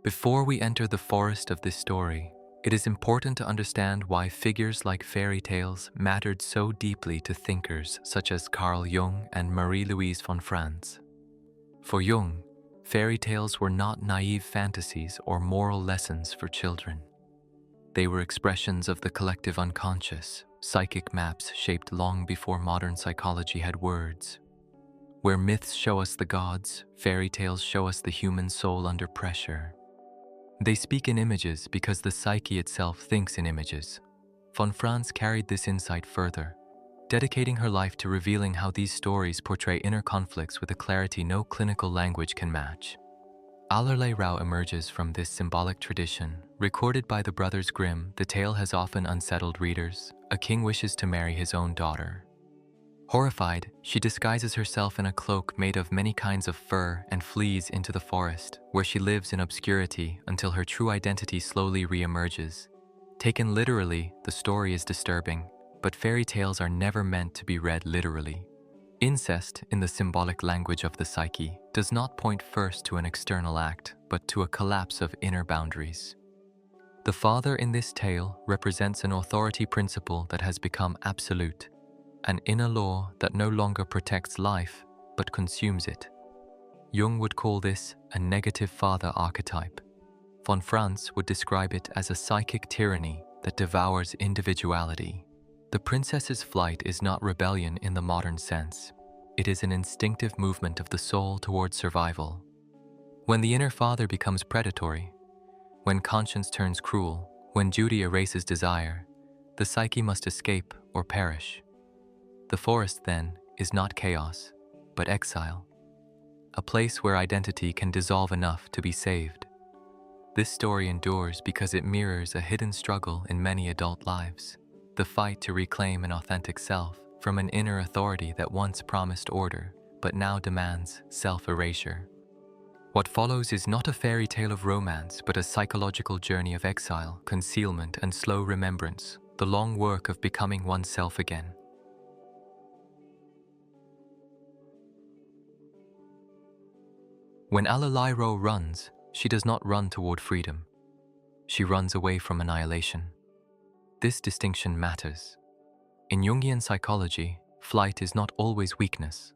Before we enter the forest of this story, it is important to understand why figures like fairy tales mattered so deeply to thinkers such as Carl Jung and Marie-Louise von Franz. For Jung, fairy tales were not naive fantasies or moral lessons for children. They were expressions of the collective unconscious, psychic maps shaped long before modern psychology had words. Where myths show us the gods, fairy tales show us the human soul under pressure. They speak in images because the psyche itself thinks in images. Von Franz carried this insight further, dedicating her life to revealing how these stories portray inner conflicts with a clarity no clinical language can match. Allerleirauh emerges from this symbolic tradition. Recorded by the Brothers Grimm, the tale has often unsettled readers. A king wishes to marry his own daughter. Horrified, she disguises herself in a cloak made of many kinds of fur and flees into the forest, where she lives in obscurity until her true identity slowly re-emerges. Taken literally, the story is disturbing, but fairy tales are never meant to be read literally. Incest, in the symbolic language of the psyche, does not point first to an external act, but to a collapse of inner boundaries. The father in this tale represents an authority principle that has become absolute, an inner law that no longer protects life, but consumes it. Jung would call this a negative father archetype. Von Franz would describe it as a psychic tyranny that devours individuality. The princess's flight is not rebellion in the modern sense. It is an instinctive movement of the soul towards survival. When the inner father becomes predatory, when conscience turns cruel, when duty erases desire, the psyche must escape or perish. The forest, then, is not chaos, but exile, a place where identity can dissolve enough to be saved. This story endures because it mirrors a hidden struggle in many adult lives. The fight to reclaim an authentic self from an inner authority that once promised order, but now demands self-erasure. What follows is not a fairy tale of romance, but a psychological journey of exile, concealment, and slow remembrance, the long work of becoming oneself again. When Allerleirauh runs, she does not run toward freedom. She runs away from annihilation. This distinction matters. In Jungian psychology, flight is not always weakness.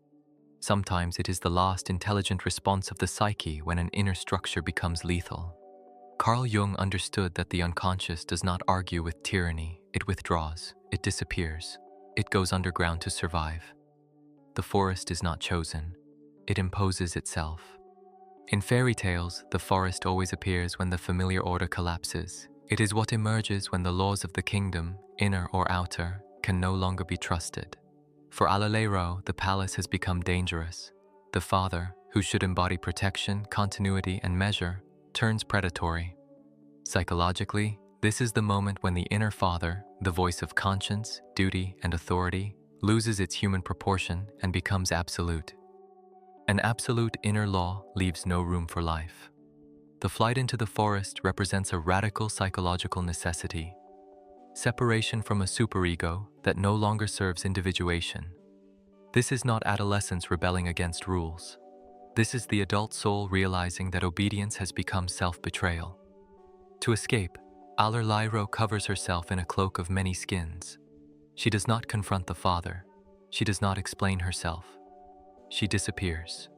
Sometimes it is the last intelligent response of the psyche when an inner structure becomes lethal. Carl Jung understood that the unconscious does not argue with tyranny. It withdraws, it disappears, it goes underground to survive. The forest is not chosen, it imposes itself. In fairy tales, the forest always appears when the familiar order collapses. It is what emerges when the laws of the kingdom, inner or outer, can no longer be trusted. For Allerleirauh, the palace has become dangerous. The father, who should embody protection, continuity, and measure, turns predatory. Psychologically, this is the moment when the inner father, the voice of conscience, duty, and authority, loses its human proportion and becomes absolute. An absolute inner law leaves no room for life. The flight into the forest represents a radical psychological necessity. Separation from a superego that no longer serves individuation. This is not adolescence rebelling against rules. This is the adult soul realizing that obedience has become self-betrayal. To escape, Allerleirauh covers herself in a cloak of many skins. She does not confront the father. She does not explain herself. She disappears.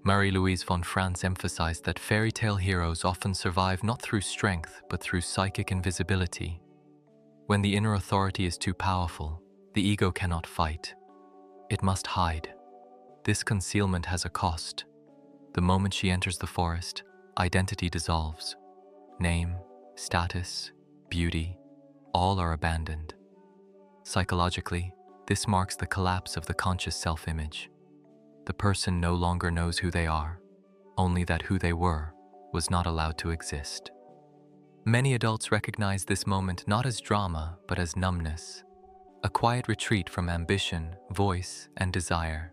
Marie-Louise von Franz emphasized that fairy tale heroes often survive not through strength, but through psychic invisibility. When the inner authority is too powerful, the ego cannot fight. It must hide. This concealment has a cost. The moment she enters the forest, identity dissolves. Name, status, beauty, all are abandoned. Psychologically, this marks the collapse of the conscious self-image. The person no longer knows who they are, only that who they were was not allowed to exist. Many adults recognize this moment not as drama, but as numbness, a quiet retreat from ambition, voice, and desire.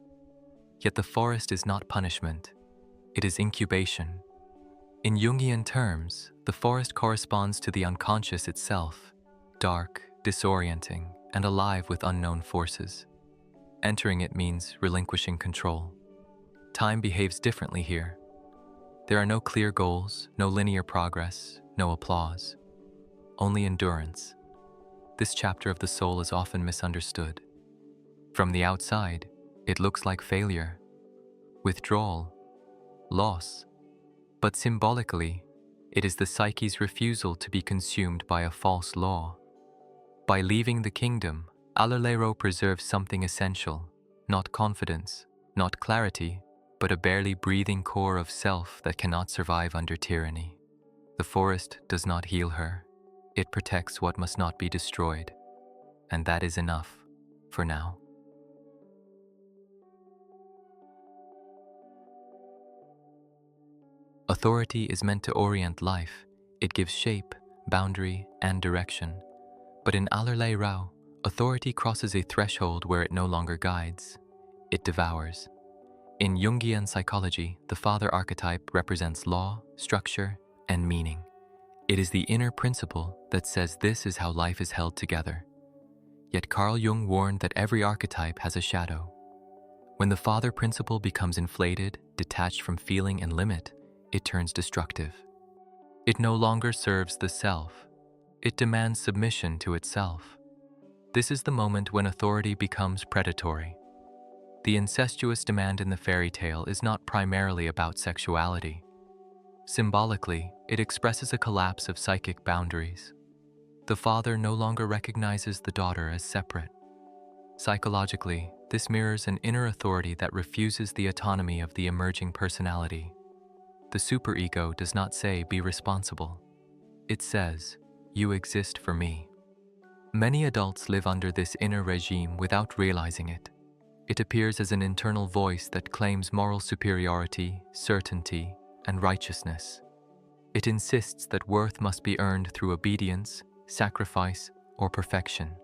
Yet the forest is not punishment, it is incubation. In Jungian terms, the forest corresponds to the unconscious itself, dark, disorienting, and alive with unknown forces. Entering it means relinquishing control. Time behaves differently here. There are no clear goals, no linear progress, no applause, only endurance. This chapter of the soul is often misunderstood. From the outside, it looks like failure, withdrawal, loss. But symbolically, it is the psyche's refusal to be consumed by a false law. By leaving the kingdom, Allerleirauh preserves something essential, not confidence, not clarity, but a barely breathing core of self that cannot survive under tyranny. The forest does not heal her. It protects what must not be destroyed, and that is enough for now. Authority is meant to orient life. It gives shape, boundary, and direction. But in Allerleirauh, authority crosses a threshold where it no longer guides. It devours. In Jungian psychology, the father archetype represents law, structure, and meaning. It is the inner principle that says this is how life is held together. Yet Carl Jung warned that every archetype has a shadow. When the father principle becomes inflated, detached from feeling and limit, it turns destructive. It no longer serves the self. It demands submission to itself. This is the moment when authority becomes predatory. The incestuous demand in the fairy tale is not primarily about sexuality. Symbolically, it expresses a collapse of psychic boundaries. The father no longer recognizes the daughter as separate. Psychologically, this mirrors an inner authority that refuses the autonomy of the emerging personality. The superego does not say, "Be responsible." It says, "You exist for me." Many adults live under this inner regime without realizing it. It appears as an internal voice that claims moral superiority, certainty, and righteousness. It insists that worth must be earned through obedience, sacrifice, or perfection.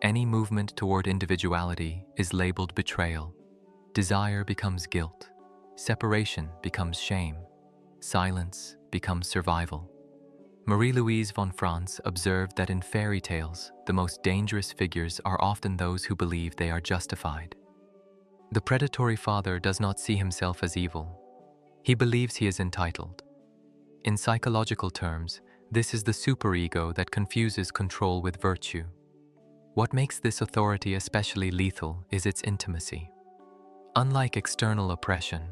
Any movement toward individuality is labeled betrayal. Desire becomes guilt. Separation becomes shame. Silence becomes survival. Marie-Louise von Franz observed that in fairy tales, the most dangerous figures are often those who believe they are justified. The predatory father does not see himself as evil. He believes he is entitled. In psychological terms, this is the superego that confuses control with virtue. What makes this authority especially lethal is its intimacy. Unlike external oppression,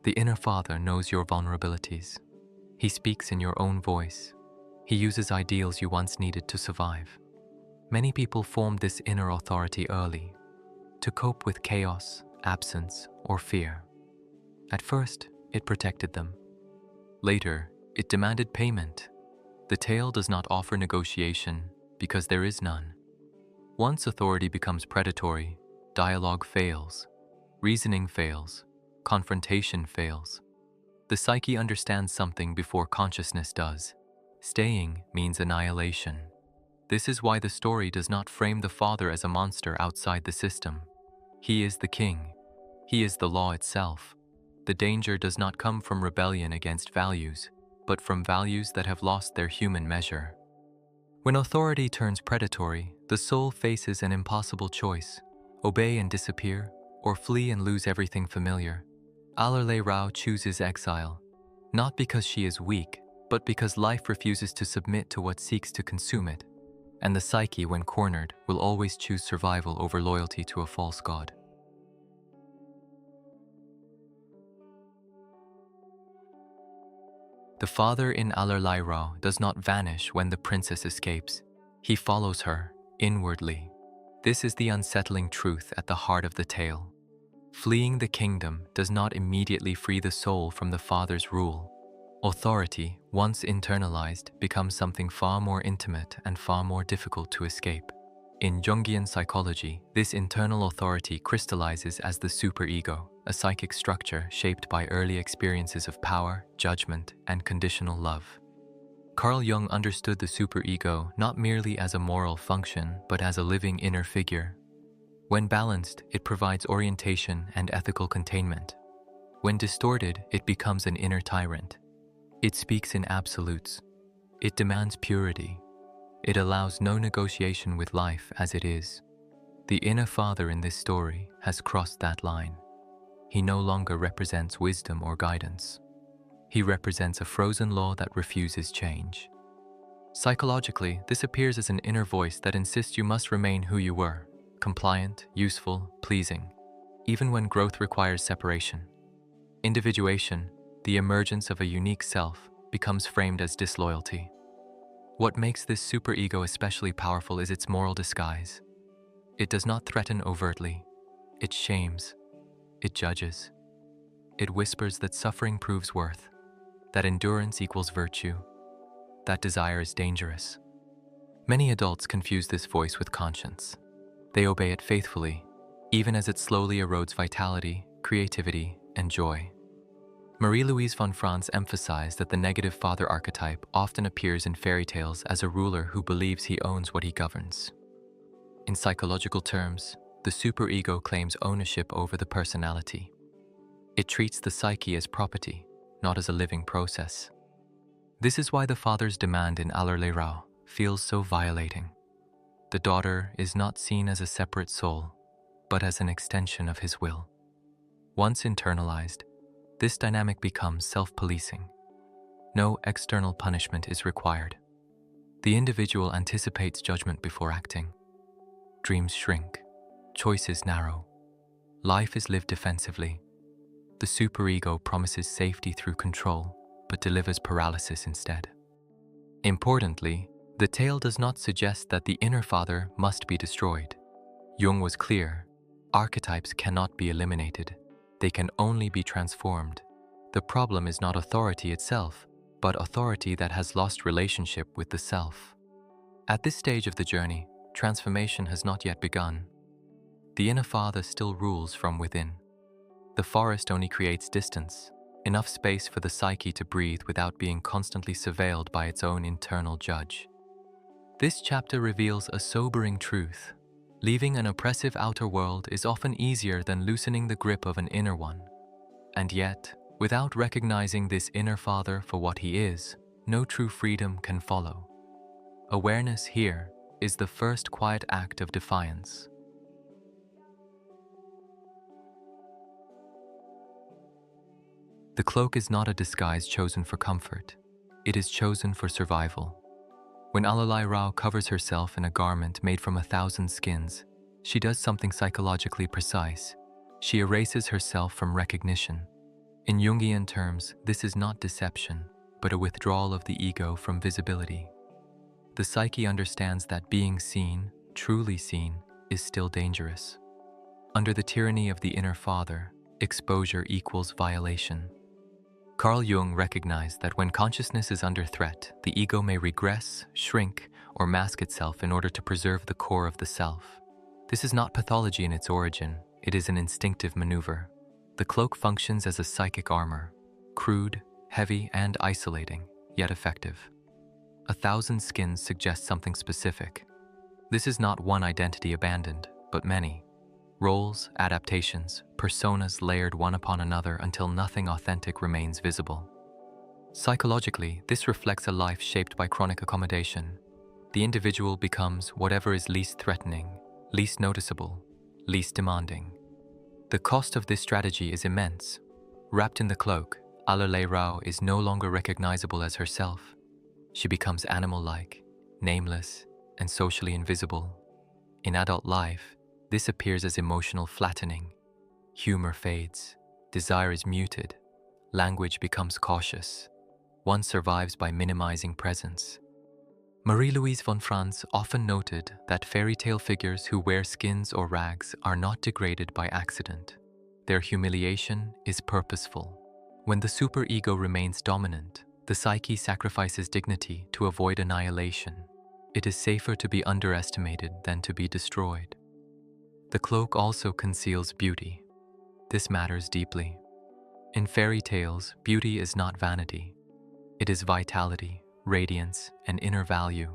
the inner father knows your vulnerabilities. He speaks in your own voice. He uses ideals you once needed to survive. Many people formed this inner authority early, to cope with chaos, absence, or fear. At first, it protected them. Later, it demanded payment. The tale does not offer negotiation because there is none. Once authority becomes predatory, dialogue fails, reasoning fails, confrontation fails. The psyche understands something before consciousness does. Staying means annihilation. This is why the story does not frame the father as a monster outside the system. He is the king. He is the law itself. The danger does not come from rebellion against values, but from values that have lost their human measure. When authority turns predatory, the soul faces an impossible choice: obey and disappear, or flee and lose everything familiar. Allerleirauh chooses exile, not because she is weak, but because life refuses to submit to what seeks to consume it, and the psyche, when cornered, will always choose survival over loyalty to a false god. The father in Allerleirauh does not vanish when the princess escapes. He follows her, inwardly. This is the unsettling truth at the heart of the tale. Fleeing the kingdom does not immediately free the soul from the father's rule. Authority, once internalized, becomes something far more intimate and far more difficult to escape. In Jungian psychology, this internal authority crystallizes as the superego, a psychic structure shaped by early experiences of power, judgment, and conditional love. Carl Jung understood the superego not merely as a moral function, but as a living inner figure. When balanced, it provides orientation and ethical containment. When distorted, it becomes an inner tyrant. It speaks in absolutes. It demands purity. It allows no negotiation with life as it is. The inner father in this story has crossed that line. He no longer represents wisdom or guidance. He represents a frozen law that refuses change. Psychologically, this appears as an inner voice that insists you must remain who you were, compliant, useful, pleasing, even when growth requires separation. Individuation, the emergence of a unique self, becomes framed as disloyalty. What makes this superego especially powerful is its moral disguise. It does not threaten overtly. It shames. It judges. It whispers that suffering proves worth, that endurance equals virtue, that desire is dangerous. Many adults confuse this voice with conscience. They obey it faithfully, even as it slowly erodes vitality, creativity, and joy. Marie-Louise von Franz emphasized that the negative father archetype often appears in fairy tales as a ruler who believes he owns what he governs. In psychological terms, the superego claims ownership over the personality. It treats the psyche as property, not as a living process. This is why the father's demand in Allerleirauh feels so violating. The daughter is not seen as a separate soul, but as an extension of his will. Once internalized, this dynamic becomes self-policing. No external punishment is required. The individual anticipates judgment before acting. Dreams shrink, choices narrow. Life is lived defensively. The superego promises safety through control, but delivers paralysis instead. Importantly, the tale does not suggest that the inner father must be destroyed. Jung was clear: archetypes cannot be eliminated. They can only be transformed. The problem is not authority itself, but authority that has lost relationship with the self. At this stage of the journey, transformation has not yet begun. The inner father still rules from within. The forest only creates distance, enough space for the psyche to breathe without being constantly surveilled by its own internal judge. This chapter reveals a sobering truth. Leaving an oppressive outer world is often easier than loosening the grip of an inner one. And yet, without recognizing this inner father for what he is, no true freedom can follow. Awareness here is the first quiet act of defiance. The cloak is not a disguise chosen for comfort. It is chosen for survival. When Allerleirauh covers herself in a garment made from 1,000 skins, she does something psychologically precise. She erases herself from recognition. In Jungian terms, this is not deception, but a withdrawal of the ego from visibility. The psyche understands that being seen, truly seen, is still dangerous. Under the tyranny of the inner father, exposure equals violation. Carl Jung recognized that when consciousness is under threat, the ego may regress, shrink, or mask itself in order to preserve the core of the self. This is not pathology in its origin, it is an instinctive maneuver. The cloak functions as a psychic armor, crude, heavy, and isolating, yet effective. 1,000 skins suggest something specific. This is not one identity abandoned, but many. Roles, adaptations, personas layered one upon another until nothing authentic remains visible. Psychologically, this reflects a life shaped by chronic accommodation. The individual becomes whatever is least threatening, least noticeable, least demanding. The cost of this strategy is immense. Wrapped in the cloak, Allerleirauh is no longer recognizable as herself. She becomes animal-like, nameless, and socially invisible. In adult life, this appears as emotional flattening. Humor fades, desire is muted, language becomes cautious. One survives by minimizing presence. Marie-Louise von Franz often noted that fairy tale figures who wear skins or rags are not degraded by accident. Their humiliation is purposeful. When the superego remains dominant, the psyche sacrifices dignity to avoid annihilation. It is safer to be underestimated than to be destroyed. The cloak also conceals beauty. This matters deeply. In fairy tales, beauty is not vanity. It is vitality, radiance, and inner value.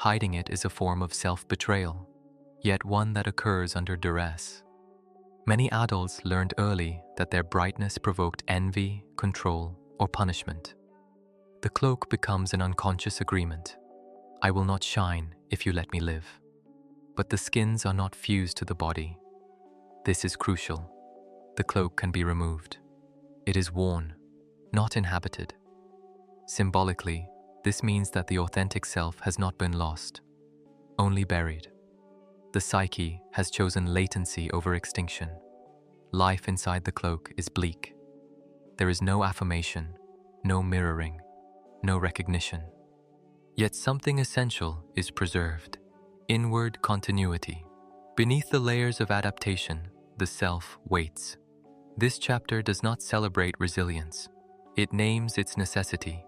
Hiding it is a form of self-betrayal, yet one that occurs under duress. Many adults learned early that their brightness provoked envy, control, or punishment. The cloak becomes an unconscious agreement. I will not shine if you let me live. But the skins are not fused to the body. This is crucial. The cloak can be removed. It is worn, not inhabited. Symbolically, this means that the authentic self has not been lost, only buried. The psyche has chosen latency over extinction. Life inside the cloak is bleak. There is no affirmation, no mirroring, no recognition. Yet something essential is preserved: inward continuity. Beneath the layers of adaptation, the self waits. This chapter does not celebrate resilience. It names its necessity.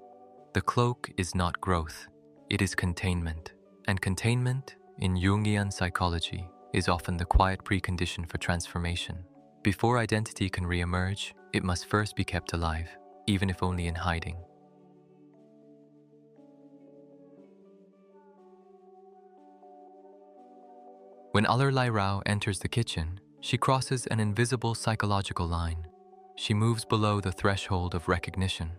The cloak is not growth, it is containment. And containment, in Jungian psychology, is often the quiet precondition for transformation. Before identity can re-emerge, it must first be kept alive, even if only in hiding. When Allerleirauh enters the kitchen, she crosses an invisible psychological line. She moves below the threshold of recognition.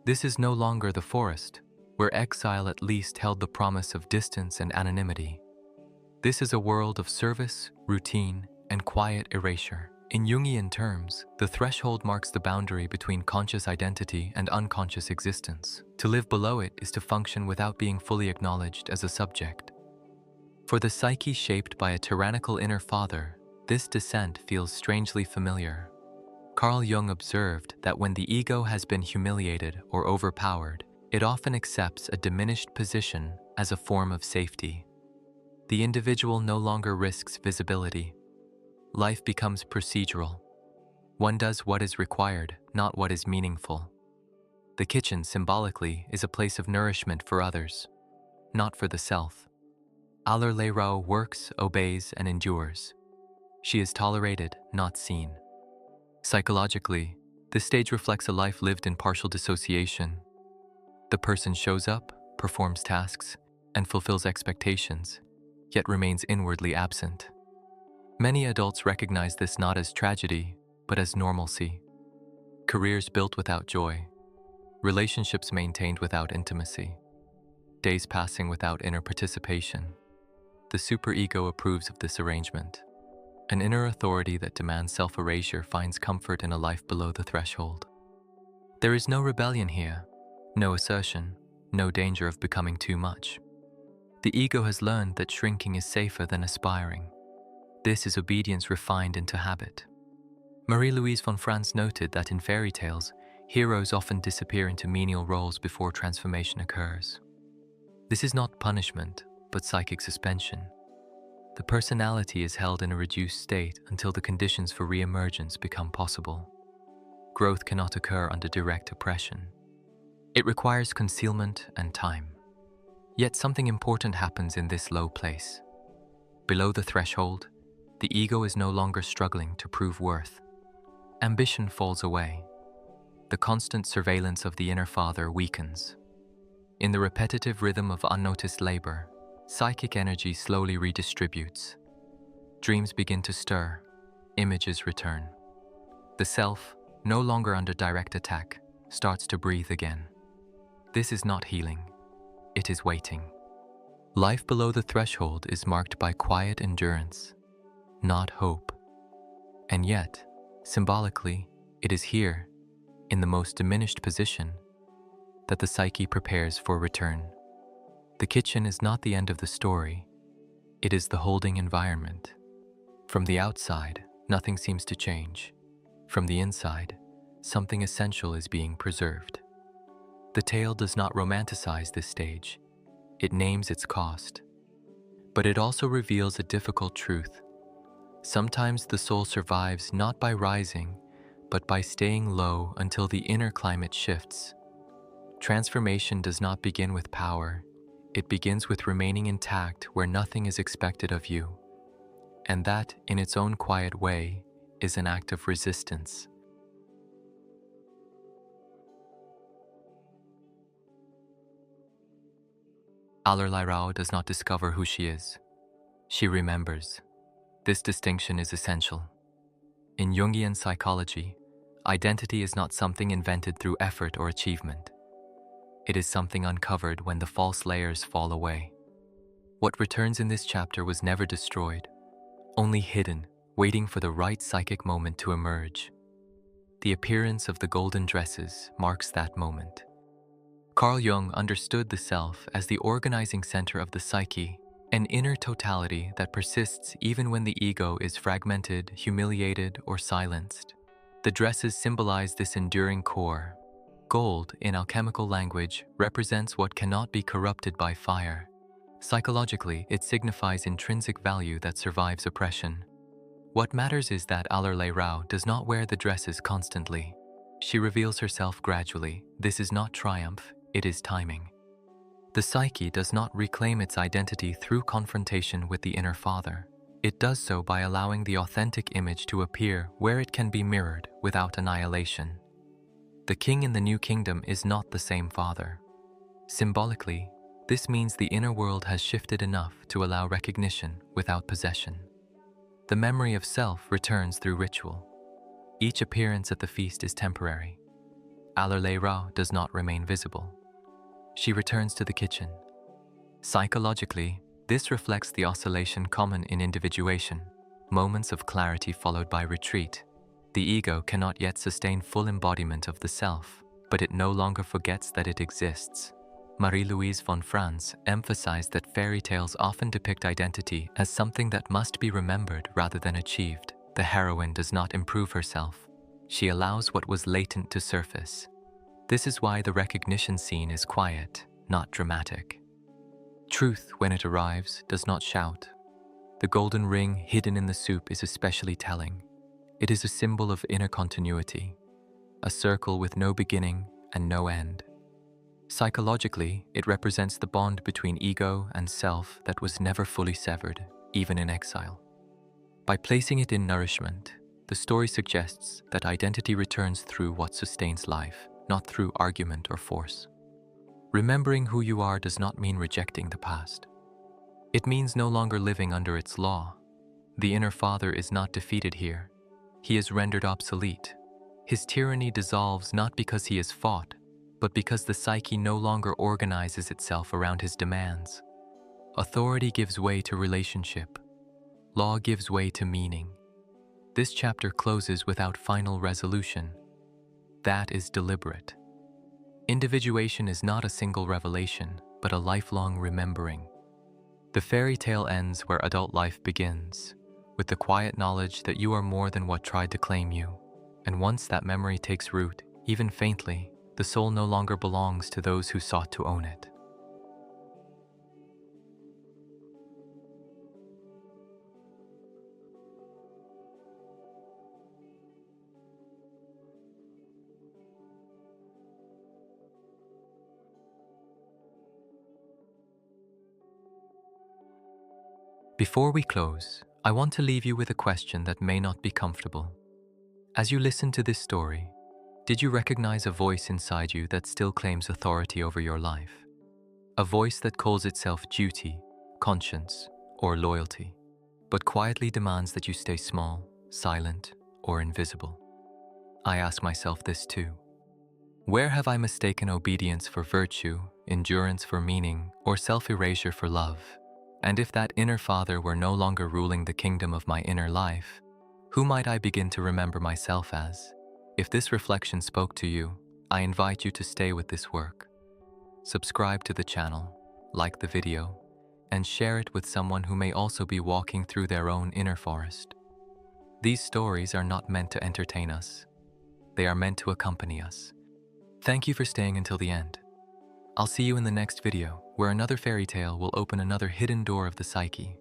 This is no longer the forest, where exile at least held the promise of distance and anonymity. This is a world of service, routine, and quiet erasure. In Jungian terms, the threshold marks the boundary between conscious identity and unconscious existence. To live below it is to function without being fully acknowledged as a subject. For the psyche shaped by a tyrannical inner father, this descent feels strangely familiar. Carl Jung observed that when the ego has been humiliated or overpowered, it often accepts a diminished position as a form of safety. The individual no longer risks visibility. Life becomes procedural. One does what is required, not what is meaningful. The kitchen, symbolically, is a place of nourishment for others, not for the self. Allerleirauh works, obeys, and endures. She is tolerated, not seen. Psychologically, this stage reflects a life lived in partial dissociation. The person shows up, performs tasks, and fulfills expectations, yet remains inwardly absent. Many adults recognize this not as tragedy, but as normalcy. Careers built without joy, relationships maintained without intimacy, days passing without inner participation. The superego approves of this arrangement. An inner authority that demands self-erasure finds comfort in a life below the threshold. There is no rebellion here, no assertion, no danger of becoming too much. The ego has learned that shrinking is safer than aspiring. This is obedience refined into habit. Marie-Louise von Franz noted that in fairy tales, heroes often disappear into menial roles before transformation occurs. This is not punishment, but psychic suspension. The personality is held in a reduced state until the conditions for re-emergence become possible. Growth cannot occur under direct oppression. It requires concealment and time. Yet something important happens in this low place. Below the threshold, the ego is no longer struggling to prove worth. Ambition falls away. The constant surveillance of the inner father weakens. In the repetitive rhythm of unnoticed labor, psychic energy slowly redistributes. Dreams begin to stir, images return. The self, no longer under direct attack, starts to breathe again. This is not healing, it is waiting. Life below the threshold is marked by quiet endurance, not hope. And yet, symbolically, it is here, in the most diminished position, that the psyche prepares for return. The kitchen is not the end of the story, it is the holding environment. From the outside, nothing seems to change. From the inside, something essential is being preserved. The tale does not romanticize this stage, it names its cost. But it also reveals a difficult truth. Sometimes the soul survives not by rising, but by staying low until the inner climate shifts. Transformation does not begin with power, it begins with remaining intact where nothing is expected of you. And that, in its own quiet way, is an act of resistance. Allerleirauh does not discover who she is. She remembers. This distinction is essential. In Jungian psychology, identity is not something invented through effort or achievement. It is something uncovered when the false layers fall away. What returns in this chapter was never destroyed, only hidden, waiting for the right psychic moment to emerge. The appearance of the golden dresses marks that moment. Carl Jung understood the self as the organizing center of the psyche, an inner totality that persists even when the ego is fragmented, humiliated, or silenced. The dresses symbolize this enduring core. Gold, in alchemical language, represents what cannot be corrupted by fire. Psychologically, it signifies intrinsic value that survives oppression. What matters is that Allerleirauh does not wear the dresses constantly. She reveals herself gradually. This is not triumph, it is timing. The psyche does not reclaim its identity through confrontation with the inner father. It does so by allowing the authentic image to appear where it can be mirrored without annihilation. The king in the new kingdom is not the same father. Symbolically, this means the inner world has shifted enough to allow recognition without possession. The memory of self returns through ritual. Each appearance at the feast is temporary. Allerleirauh does not remain visible. She returns to the kitchen. Psychologically, this reflects the oscillation common in individuation, moments of clarity followed by retreat. The ego cannot yet sustain full embodiment of the self, but it no longer forgets that it exists. Marie-Louise von Franz emphasized that fairy tales often depict identity as something that must be remembered rather than achieved. The heroine does not improve herself. She allows what was latent to surface. This is why the recognition scene is quiet, not dramatic. Truth, when it arrives, does not shout. The golden ring hidden in the soup is especially telling. It is a symbol of inner continuity, a circle with no beginning and no end. Psychologically, it represents the bond between ego and self that was never fully severed, even in exile. By placing it in nourishment, the story suggests that identity returns through what sustains life, not through argument or force. Remembering who you are does not mean rejecting the past. It means no longer living under its law. The inner father is not defeated here. He is rendered obsolete. His tyranny dissolves not because he is fought, but because the psyche no longer organizes itself around his demands. Authority gives way to relationship. Law gives way to meaning. This chapter closes without final resolution. That is deliberate. Individuation is not a single revelation, but a lifelong remembering. The fairy tale ends where adult life begins, with the quiet knowledge that you are more than what tried to claim you. And once that memory takes root, even faintly, the soul no longer belongs to those who sought to own it. Before we close, I want to leave you with a question that may not be comfortable. As you listen to this story, did you recognize a voice inside you that still claims authority over your life? A voice that calls itself duty, conscience, or loyalty, but quietly demands that you stay small, silent, or invisible? I ask myself this too. Where have I mistaken obedience for virtue, endurance for meaning, or self-erasure for love? And if that inner father were no longer ruling the kingdom of my inner life, who might I begin to remember myself as? If this reflection spoke to you, I invite you to stay with this work. Subscribe to the channel, like the video, and share it with someone who may also be walking through their own inner forest. These stories are not meant to entertain us. They are meant to accompany us. Thank you for staying until the end. I'll see you in the next video, where another fairy tale will open another hidden door of the psyche.